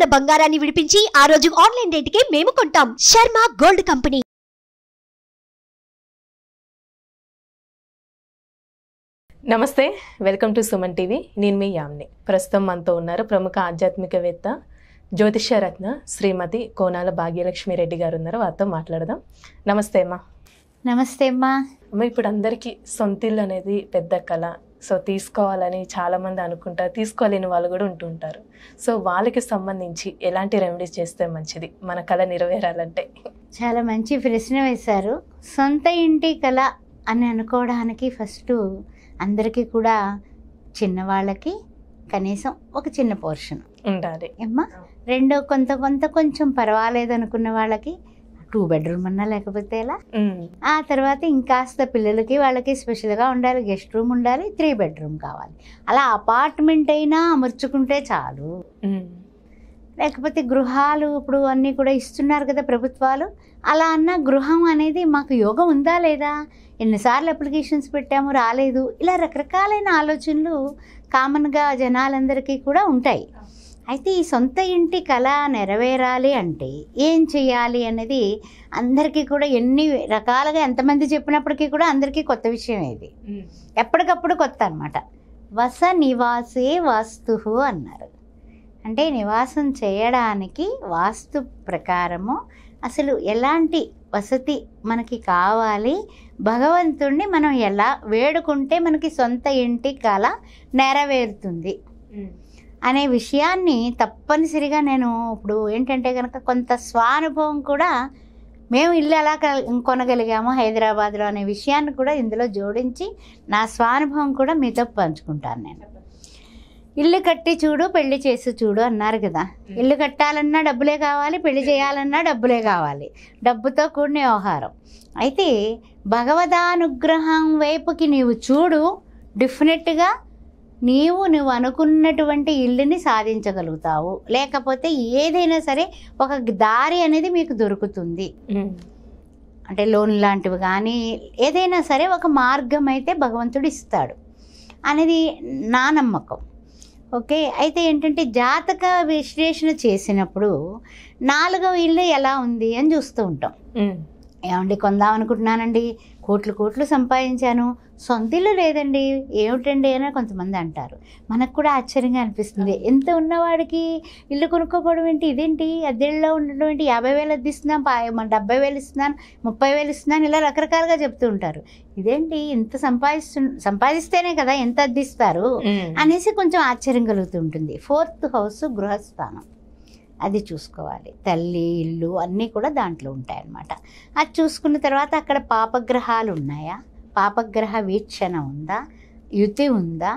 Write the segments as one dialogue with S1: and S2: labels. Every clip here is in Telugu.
S1: గ్రాముల బంగారాన్ని విడిపించి ఆ రోజు ఆన్లైన్ రేటుకే మేము కొంటాం. Sharma gold company.
S2: నమస్తే, వెల్కమ్ టు సుమన్ టీవీ. నేను మీ యామ్ని. ప్రస్తుతం మనతో ఉన్నారు ప్రముఖ ఆధ్యాత్మికవేత్త, జ్యోతిష్యరత్న శ్రీమతి కోనాల భాగ్యలక్ష్మి రెడ్డి గారు ఉన్నారు. వారితో మాట్లాడదాం. నమస్తే అమ్మా.
S3: నమస్తే అమ్మా.
S2: ఇప్పుడు అందరికీ సొంతిల్లు అనేది పెద్ద కళ. సో తీసుకోవాలని చాలామంది అనుకుంటారు, తీసుకోలేని వాళ్ళు కూడా ఉంటుంటారు. సో వాళ్ళకి సంబంధించి ఎలాంటి రెమెడీస్ చేస్తే మంచిది మన కళ నెరవేరాలంటే?
S3: చాలా మంచి ప్రశ్న వేశారు. సొంత ఇంటి కళ అని అనుకోవడానికి ఫస్ట్ అందరికీ కూడా చిన్నవాళ్ళకి కనీసం ఒక చిన్న పోర్షన్
S2: ఉండాలి
S3: ఏమ్మా. రెండో కొంచెం పర్వాలేదు అనుకున్న వాళ్ళకి 2 బెడ్రూమ్ అన్నా లేకపోతే ఎలా. ఆ తర్వాత ఇంకాస్త పిల్లలకి వాళ్ళకి స్పెషల్గా ఉండాలి, గెస్ట్ రూమ్ ఉండాలి, 3 బెడ్రూమ్ కావాలి. అలా అపార్ట్మెంట్ అయినా అమర్చుకుంటే చాలు. లేకపోతే గృహాలు ఇప్పుడు అన్నీ కూడా ఇస్తున్నారు కదా ప్రభుత్వాలు. అలా అన్న గృహం అనేది మాకు యోగం ఉందా లేదా, ఎన్నిసార్లు అప్లికేషన్స్ పెట్టాము రాలేదు, ఇలా రకరకాలైన ఆలోచనలు కామన్గా జనాలందరికీ కూడా ఉంటాయి. అయితే ఈ సొంత ఇంటి కళ నెరవేరాలి అంటే ఏం చేయాలి అనేది అందరికీ కూడా ఎన్ని రకాలుగా ఎంతమంది చెప్పినప్పటికీ కూడా అందరికీ కొత్త విషయం ఇది. ఎప్పటికప్పుడు కొత్త అన్నమాట. వస నివాసే వాస్తు అన్నారు. అంటే నివాసం చేయడానికి వాస్తు ప్రకారము అసలు ఎలాంటి వసతి మనకి కావాలి, భగవంతుణ్ణి మనం ఎలా వేడుకుంటే మనకి సొంత ఇంటి కళ నెరవేరుతుంది అనే విషయాన్ని తప్పనిసరిగా నేను ఇప్పుడు ఏంటంటే కనుక కొంత స్వానుభవం కూడా, మేము ఇల్లు ఎలా కొనగలిగాము హైదరాబాద్లో అనే విషయాన్ని కూడా ఇందులో జోడించి నా స్వానుభవం కూడా మీతో పంచుకుంటాను. నేను ఇల్లు కట్టి చూడు పెళ్లి చేసి చూడు అన్నారు కదా. ఇల్లు కట్టాలన్నా డబ్బులే కావాలి, పెళ్లి చేయాలన్నా డబ్బులే కావాలి, డబ్బుతో కూడిన వ్యవహారం. అయితే భగవదానుగ్రహం వైపుకి నీవు చూడు, డెఫినెట్గా నువ్వు అనుకున్నటువంటి ఇల్లుని సాధించగలుగుతావు. లేకపోతే ఏదైనా సరే ఒక దారి అనేది మీకు దొరుకుతుంది. అంటే లోన్ లాంటివి కానీ ఏదైనా సరే ఒక మార్గం అయితే భగవంతుడు ఇస్తాడు అనేది నా నమ్మకం. ఓకే. అయితే ఏంటంటే జాతక విశ్లేషణ చేసినప్పుడు 4వ ఇల్లు ఎలా ఉంది అని చూస్తూ ఉంటాం. ఏమండి కొందాం అనుకుంటున్నానండి, కోట్లు సంపాదించాను, సొంత ఇల్లు లేదండి, ఏమిటండి అని కొంతమంది అంటారు. మనకు కూడా ఆశ్చర్యంగా అనిపిస్తుంది. ఎంత ఉన్నవాడికి ఇల్లు కొనుక్కోవడం ఏంటి, ఇదేంటి అద్దెల్లో ఉండడం ఏంటి, 50,000 అద్దిస్తున్నాం, 70,000 ఇస్తున్నాను, 30,000 ఇస్తున్నాను, ఇలా రకరకాలుగా చెప్తూ ఉంటారు. ఇదేంటి ఇంత సంపాదిస్తేనే కదా ఎంత అద్దిస్తారు అనేసి కొంచెం ఆశ్చర్యం కలుగుతూ ఉంటుంది. 4th హౌస్ గృహస్థానం, అది చూసుకోవాలి. తల్లి ఇల్లు అన్నీ కూడా దాంట్లో ఉంటాయన్నమాట. అది చూసుకున్న తర్వాత అక్కడ పాపగ్రహాలు ఉన్నాయా, పాపగ్రహ వీక్షణ ఉందా, యుతి ఉందా,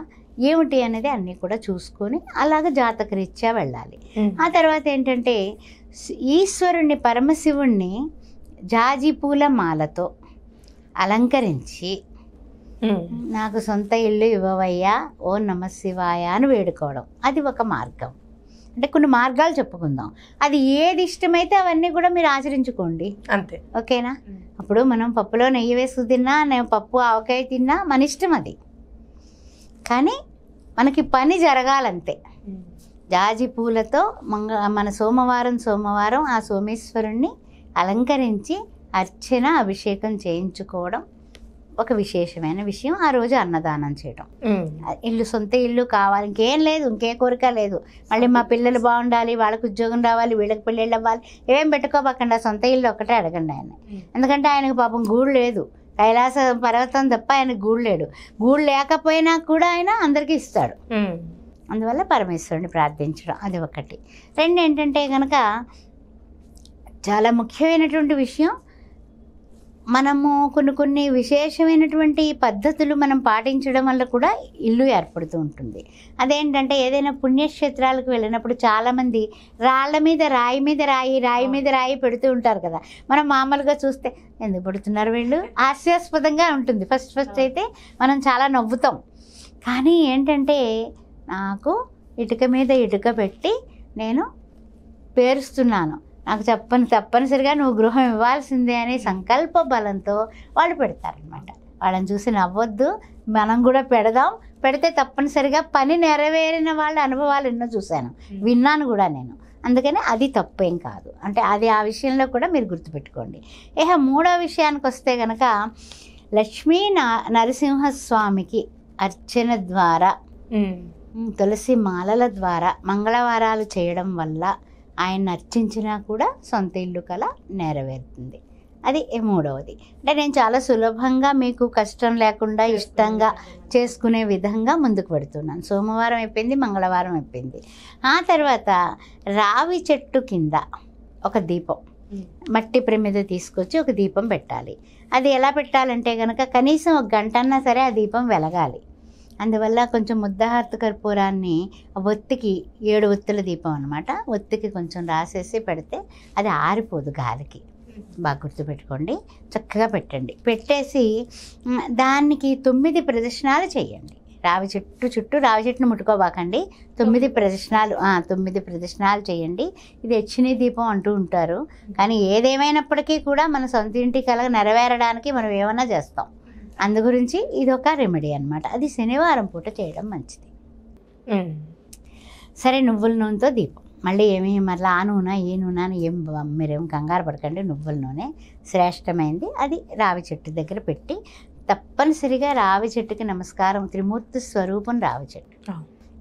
S3: ఏమిటి అనేది అన్నీ కూడా చూసుకొని అలాగ జాతకరీత్యా వెళ్ళాలి. ఆ తర్వాత ఏంటంటే ఈశ్వరుణ్ణి పరమశివుణ్ణి జాజి పూల మాలతో అలంకరించి నాకు సొంత ఇల్లు ఇవ్వవయ్యా ఓ నమశివాయ అని వేడుకోవడం, అది ఒక మార్గం. అంటే కొన్ని మార్గాలు చెప్పుకుందాం. అది ఏది ఇష్టమైతే అవన్నీ కూడా మీరు ఆచరించుకోండి, అంతే. ఓకేనా? అప్పుడు మనం పప్పులో నెయ్యి వేసుకు తిన్నా, పప్పు ఆవకాయ తిన్నా మన ఇష్టం అది. కానీ మనకి పని జరగాలంతే. జాజి పూలతో మన సోమవారం ఆ సోమేశ్వరుణ్ణి అలంకరించి అర్చన అభిషేకం చేయించుకోవడం ఒక విశేషమైన విషయం. ఆ రోజు అన్నదానం చేయడం. ఇల్లు సొంత ఇల్లు కావాలి, ఇంకేం లేదు, ఇంకే కోరిక లేదు. మళ్ళీ మా పిల్లలు బాగుండాలి, వాళ్ళకి ఉద్యోగం రావాలి, వీళ్ళకి పెళ్ళిళ్ళు అవ్వాలి, ఏం పెట్టుకోబోకుండా సొంత ఇల్లు ఒక్కటే అడగండి ఆయన. ఎందుకంటే ఆయనకు పాపం గూడు లేదు, కైలాస పర్వతం తప్ప ఆయనకు గూడు లేడు. గూడు లేకపోయినా కూడా ఆయన అందరికీ ఇస్తాడు. అందువల్ల పరమేశ్వరుని ప్రార్థించడం అది ఒకటి. 2 ఏంటంటే కనుక చాలా ముఖ్యమైనటువంటి విషయం, మనము కొన్ని విశేషమైనటువంటి పద్ధతులు మనం పాటించడం వల్ల కూడా ఇల్లు ఏర్పడుతూ ఉంటుంది. అదేంటంటే ఏదైనా పుణ్యక్షేత్రాలకు వెళ్ళినప్పుడు చాలామంది రాళ్ళ మీద రాయి మీద రాయి పెడుతూ ఉంటారు కదా. మనం మామూలుగా చూస్తే ఎందుకు పెడుతున్నారు వీళ్ళు హాస్యాస్పదంగా ఉంటుంది. ఫస్ట్ అయితే మనం చాలా నవ్వుతాం. కానీ ఏంటంటే నాకు ఇటుక మీద ఇటుక పెట్టి నేను పేరుస్తున్నాను, నాకు తప్పనిసరిగా నువ్వు గృహం ఇవ్వాల్సిందే అనే సంకల్ప బలంతో వాళ్ళు పెడతారనమాట. వాళ్ళని చూసి నవ్వొద్దు, మనం కూడా పెడదాం. పెడితే తప్పనిసరిగా పని నెరవేరిన వాళ్ళ అనుభవాలు ఎన్నో చూశాను, విన్నాను కూడా నేను. అందుకని అది తప్పేం కాదు. అంటే అది ఆ విషయంలో కూడా మీరు గుర్తుపెట్టుకోండి. మూడో విషయానికి వస్తే కనుక లక్ష్మీ నరసింహస్వామికి అర్చన ద్వారా, తులసి మాలల ద్వారా మంగళవారాలు చేయడం వల్ల ఆయన్ని అర్చించినా కూడా సొంత ఇల్లు కల నెరవేరుతుంది. అది మూడవది. అంటే నేను చాలా సులభంగా మీకు కష్టం లేకుండా ఇష్టంగా చేసుకునే విధంగా ముందుకు పెడుతున్నాను. సోమవారం అయిపోయింది, మంగళవారం అయిపోయింది. ఆ తర్వాత రావి చెట్టు కింద ఒక దీపం, మట్టి ప్రమిద తీసుకొచ్చి ఒక దీపం పెట్టాలి. అది ఎలా పెట్టాలంటే కనుక కనీసం 1 గంట అన్నా సరే ఆ దీపం వెలగాలి. అందువల్ల కొంచెం ముద్దహారత కర్పూరాన్ని ఒత్తికి 7 ఒత్తుల దీపం అనమాట, ఒత్తికి కొంచెం రాసేసి పెడితే అది ఆరిపోదు గాలికి. బాగా గుర్తుపెట్టుకోండి, చక్కగా పెట్టండి. పెట్టేసి దానికి 9 ప్రదక్షిణాలు చేయండి. రావి చెట్టును ముట్టుకోబాకండి. 9 ప్రదక్షిణాలు 9 ప్రదక్షిణాలు చేయండి. ఇది యక్షిణీ దీపం అంటూ ఉంటారు, కానీ ఏదేమైనప్పటికీ కూడా మన సొంత ఇంటి కల నెరవేరడానికి మనం ఏమన్నా చేస్తాం. అందు గురించి ఇది ఒక రెమెడీ అనమాట. అది శనివారం పూట చేయడం మంచిది. సరే, నువ్వుల నూనెతో దీపం. మళ్ళీ మళ్ళీ ఆ నూనె ఈ నూనె అని మీరేం కంగారు పడకండి. నువ్వుల నూనె శ్రేష్టమైంది. అది రావి చెట్టు దగ్గర పెట్టి తప్పనిసరిగా రావి చెట్టుకి నమస్కారం. త్రిమూర్తి స్వరూపం రావి చెట్టు,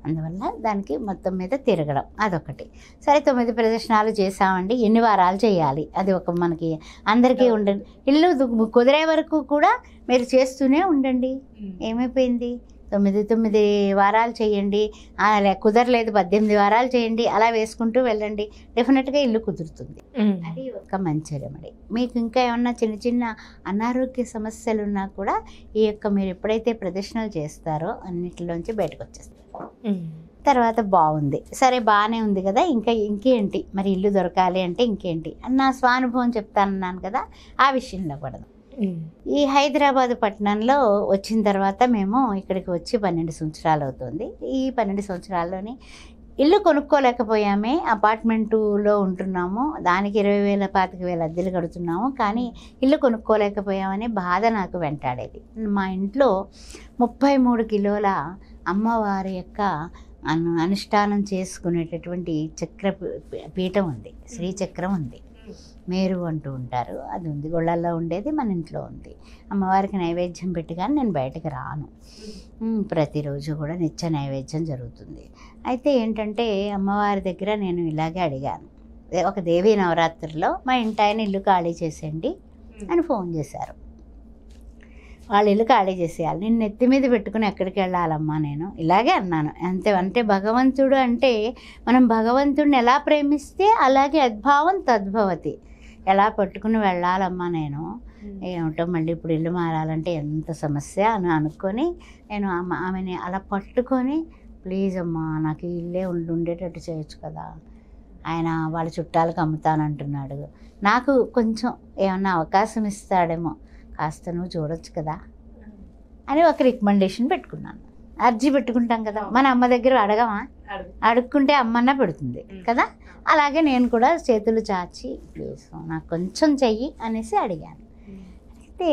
S3: అందువల్ల దానికి మొత్తం మీద తిరగడం అదొకటి. సరే, 9 ప్రదక్షిణాలు చేసామండి. ఎన్ని వారాలు చేయాలి అది ఒక మనకి అందరికీ ఉండండి. ఇల్లు కుదిరే వరకు కూడా మీరు చేస్తూనే ఉండండి. ఏమైపోయింది, 9 వారాలు చేయండి. కుదరలేదు 18 వారాలు చేయండి. అలా వేసుకుంటూ వెళ్ళండి, డెఫినెట్గా ఇల్లు కుదురుతుంది. అది ఒక మంచి రెమెడీ. మీకు ఇంకా ఏమన్నా చిన్న చిన్న అనారోగ్య సమస్యలు ఉన్నా కూడా ఈ యొక్క మీరు ఎప్పుడైతే ప్రదక్షిణలు చేస్తారో అన్నిటిలోంచి బయటకు వచ్చేస్తారు. తర్వాత బాగుంది, సరే బాగానే ఉంది కదా, ఇంకేంటి మరి ఇల్లు దొరకాలి అంటే ఇంకేంటి నా స్వానుభవం చెప్తానన్నాను కదా, ఆ విషయంలో పడదాం. ఈ హైదరాబాద్ పట్టణంలో వచ్చిన తర్వాత మేము ఇక్కడికి వచ్చి 12 సంవత్సరాలు అవుతుంది. ఈ 12 సంవత్సరాల్లోని ఇల్లు కొనుక్కోలేకపోయామే. అపార్ట్మెంటులో ఉంటున్నాము, దానికి 20,000 25,000 అద్దెలు కడుతున్నాము, కానీ ఇల్లు కొనుక్కోలేకపోయామనే బాధ నాకు వెంటాడేది. మా ఇంట్లో 33 కిలోల అమ్మవారి యొక్క అనుష్ఠానం చేసుకునేటటువంటి చక్ర పీఠం ఉంది, శ్రీచక్రం ఉంది, మేరు అంటూ ఉంటారు, అది ఉంది. గొళ్ళల్లో ఉండేది మన ఇంట్లో ఉంది. అమ్మవారికి నైవేద్యం పెట్టి కానీ నేను బయటకు రాను. ప్రతిరోజు కూడా నిత్య నైవేద్యం జరుగుతుంది. అయితే ఏంటంటే అమ్మవారి దగ్గర నేను ఇలాగే అడిగాను. ఒక దేవీ నవరాత్రిలో మా ఇంటి ఆయన ఇల్లు ఖాళీ చేసేయండి అని ఫోన్ చేశారు. వాళ్ళు ఇల్లు ఖాళీ చేసేయాలి, నేను నెత్తి మీద పెట్టుకుని ఎక్కడికి వెళ్ళాలమ్మా నేను ఇలాగే అన్నాను. అంటే భగవంతుడు అంటే మనం భగవంతుడిని ఎలా ప్రేమిస్తే అలాగే అద్భావం తద్భవతి, ఎలా పట్టుకుని వెళ్ళాలమ్మా నేను. ఏమిటో మళ్ళీ ఇప్పుడు ఇల్లు మారాలంటే ఎంత సమస్య అని అనుకొని నేను ఆమెని అలా పట్టుకొని, ప్లీజ్ అమ్మా నాకు ఇల్లే ఉండేటట్టు చేయొచ్చు కదా, ఆయన వాళ్ళ చుట్టాలకు అమ్ముతానంటున్నాడు, నాకు కొంచెం ఏమన్నా అవకాశం ఇస్తాడేమో, కాస్త నువ్వు చూడొచ్చు కదా అని ఒక రికమెండేషన్ పెట్టుకున్నాను. అర్జీ పెట్టుకుంటాం కదా, మన అమ్మ దగ్గర అడగమా, అడుక్కుంటే అమ్మన్నా పెడుతుంది కదా. అలాగే నేను కూడా చేతులు చాచి ప్లీజ్ నాకు కొంచెం చెయ్యి అనేసి అడిగాను. అయితే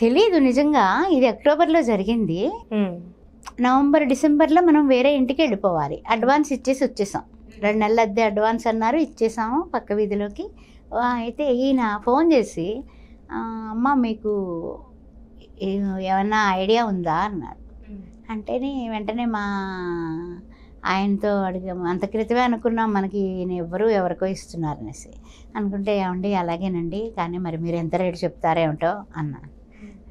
S3: తెలీదు నిజంగా, ఇది అక్టోబర్లో జరిగింది. నవంబర్ డిసెంబర్లో మనం వేరే ఇంటికి వెళ్ళిపోవాలి, అడ్వాన్స్ ఇచ్చేసి వచ్చేసాం. 2 నెలల అద్దె అడ్వాన్స్ అన్నారు, ఇచ్చేసాము పక్క వీధిలోకి. అయితే ఈయన ఫోన్ చేసి అమ్మ మీకు ఏమన్నా ఐడియా ఉందా అన్నాడు. అంటేనే వెంటనే మా ఆయనతో అడిగాము. అంత క్రితమే అనుకున్నాం మనకి ఎవరికో ఇస్తున్నారనేసి అనుకుంటే, ఏమండి అలాగేనండి, కానీ మరి మీరు ఎంత రేటు చెప్తారేమిటో అన్నా.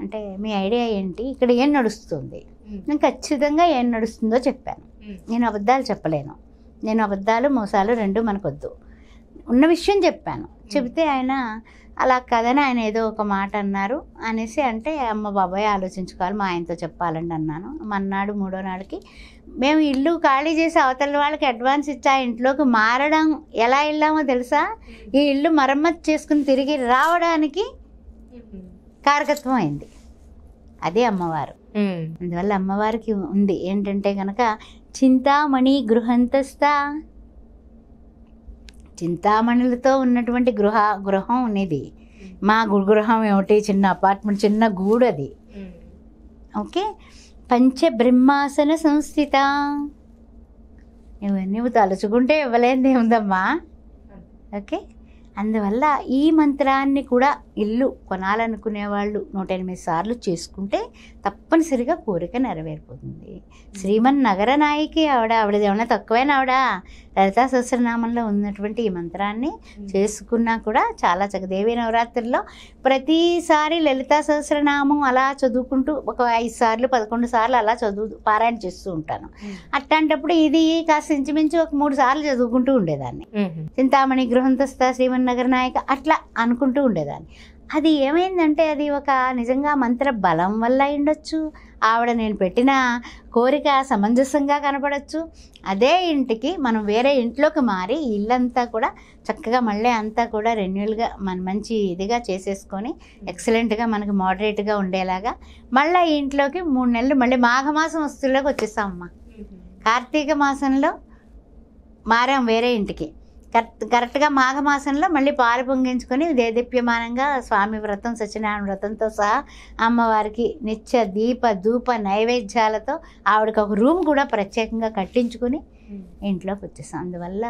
S3: అంటే మీ ఐడియా ఏంటి, ఇక్కడ ఏం నడుస్తుంది? నేను ఖచ్చితంగా ఏం నడుస్తుందో చెప్పాను. నేను అబద్ధాలు చెప్పలేను, నేను అబద్ధాలు మోసాలు 2 మనకొద్దు, ఉన్న విషయం చెప్పాను. చెబితే ఆయన అలా కదని ఆయన ఏదో ఒక మాట అన్నారు అనేసి అంటే, అమ్మ బాబాయ్ ఆలోచించుకోవాలి, మా ఆయనతో చెప్పాలండి అన్నాను. మన్నాడు 3వ నాడుకి మేము ఇల్లు ఖాళీ చేసి అవతల వాళ్ళకి అడ్వాన్స్ ఇచ్చి ఆ ఇంట్లోకి మారడం ఎలా వెళ్ళామో తెలుసా, ఈ ఇల్లు మరమ్మతు చేసుకుని తిరిగి రావడానికి కారకత్వం అయింది. అదే అమ్మవారు. అందువల్ల అమ్మవారికి ఉంది ఏంటంటే కనుక చింతామణి గృహంతస్థ, చింతామణులతో ఉన్నటువంటి గృహం అనేది. మా గృహం ఏమిటి, చిన్న అపార్ట్మెంట్, చిన్న గూడు అది. ఓకే, పంచబ్రహ్మాసన సంస్థిత, నువ్వు తలుచుకుంటే ఇవ్వలేనిది ఏముందమ్మా. ఓకే, అందువల్ల ఈ మంత్రాన్ని కూడా ఇల్లు కొనాలనుకునే వాళ్ళు 108 సార్లు చేసుకుంటే తప్పనిసరిగా కోరిక నెరవేరిపోతుంది. శ్రీమన్ నగర నాయకి ఆవిడది ఏమన్నా తక్కువైన ఆవిడ లలితా సహస్రనామంలో ఉన్నటువంటి ఈ మంత్రాన్ని చేసుకున్నా కూడా చాలా దేవీ నవరాత్రుల్లో ప్రతిసారి లలితా సహస్రనామం అలా చదువుకుంటూ ఒక 5 సార్లు 11 సార్లు అలా పారాయణ చేస్తూ ఉంటాను. అట్లాంటప్పుడు ఇది కాస్త ఇంచుమించు ఒక 3 సార్లు చదువుకుంటూ ఉండేదాన్ని. చింతామణి గృహంతస్థ శ్రీమన్ నగర నాయక అట్లా అనుకుంటూ ఉండేదాన్ని. అది ఏమైందంటే అది ఒక నిజంగా మంత్ర బలం వల్ల అయిండొచ్చు, ఆవిడ నేను పెట్టిన కోరిక సమంజసంగా కనపడచ్చు. అదే ఇంటికి మనం వేరే ఇంట్లోకి మారి ఇల్లంతా కూడా చక్కగా మళ్ళీ అంతా కూడా రెన్యూల్గా మంచి ఇదిగా చేసేసుకొని ఎక్సలెంట్గా మనకి మోడరేట్గా ఉండేలాగా మళ్ళీ ఈ ఇంట్లోకి 3 నెలలు మళ్ళీ మాఘమాసం వస్తువుల్లోకి వచ్చేస్తామమ్మా. కార్తీక మాసంలో మారాం వేరే ఇంటికి. కరెక్ట్గా మాఘమాసంలో మళ్ళీ పాలు పొంగించుకొని దేదీప్యమానంగా స్వామి వ్రతం సత్యనారాయణ వ్రతంతో సహా అమ్మవారికి నిత్య దీప ధూప నైవేద్యాలతో ఆవిడకి ఒక రూమ్ కూడా ప్రత్యేకంగా కట్టించుకుని ఇంట్లోకి వచ్చేసాం. అందువల్ల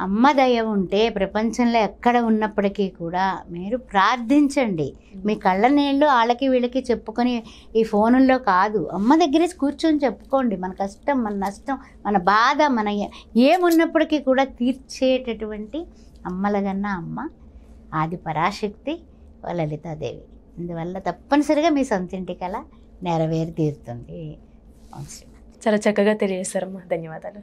S3: అమ్మ దయ ఉంటే ప్రపంచంలో ఎక్కడ ఉన్నప్పటికీ కూడా మీరు ప్రార్థించండి. మీ కళ్ళ నీళ్ళు వాళ్ళకి వీళ్ళకి చెప్పుకొని ఈ ఫోనుల్లో కాదు, అమ్మ దగ్గరే కూర్చొని చెప్పుకోండి. మన కష్టం, మన నష్టం, మన బాధ, మన ఏమున్నప్పటికీ కూడా తీర్చేటటువంటి అమ్మలగన్నా అమ్మ ఆది పరాశక్తి లలితాదేవి. అందువల్ల తప్పనిసరిగా మీ సొంతింటి కల నెరవేరి తీరుతుంది.
S2: చాలా చక్కగా తెలియజేస్తారమ్మా, ధన్యవాదాలు.